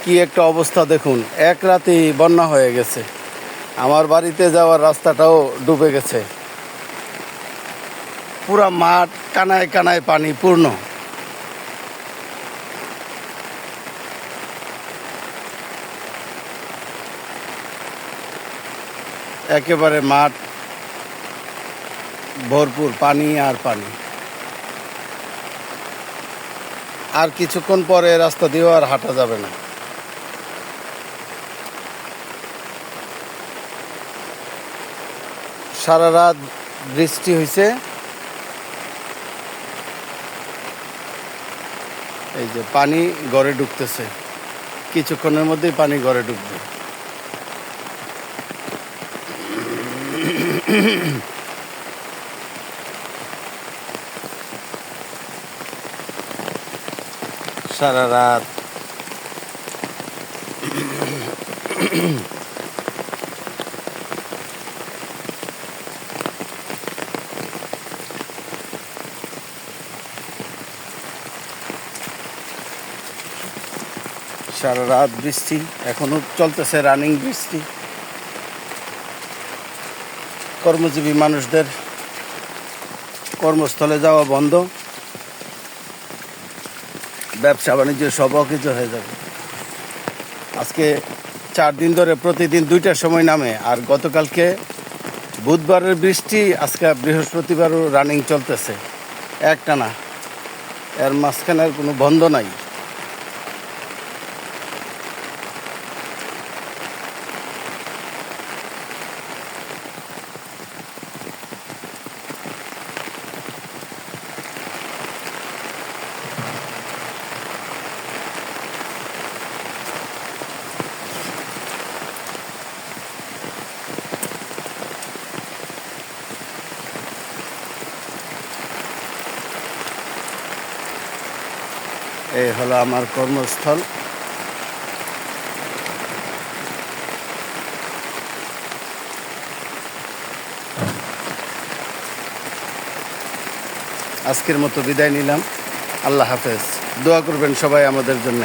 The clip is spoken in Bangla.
কি একটা অবস্থা দেখুন, এক রাতেই বন্যা হয়ে গেছে। আমার বাড়িতে যাওয়ার রাস্তাটাও ডুবে গেছে। পুরা মাঠ কানায় কানায় পানি পূর্ণ। একেবারে মাঠ ভরপুর পানি আর পানি। আর কিছুক্ষণ পরে রাস্তা দিয়েও আর হাঁটা যাবে না। সারা রাত বৃষ্টি হয়েছে। এই যে পানি ঘরে ঢুকতেছে, কিছুক্ষণের মধ্যেই পানি ঘরে ঢুকবে। সারা রাত সারা রাত বৃষ্টি, এখনো চলতেছে রানিং বৃষ্টি। কর্মজীবী মানুষদের কর্মস্থলে যাওয়া বন্ধ, ব্যবসা বাণিজ্য সব অকেজো হয়ে যাবে। আজকে 4 দিন ধরে প্রতিদিন 2টার সময় নামে, আর গতকালকে বুধবারের বৃষ্টি, আজকে বৃহস্পতিবারও রানিং চলতেছে একটানা, এর মাঝখানে আর কোনো বন্ধ নাই। এই হলো আমার কর্মস্থল। আজকের মতো বিদায় নিলাম। আল্লাহ হাফেজ। দোয়া করবেন সবাই আমাদের জন্য।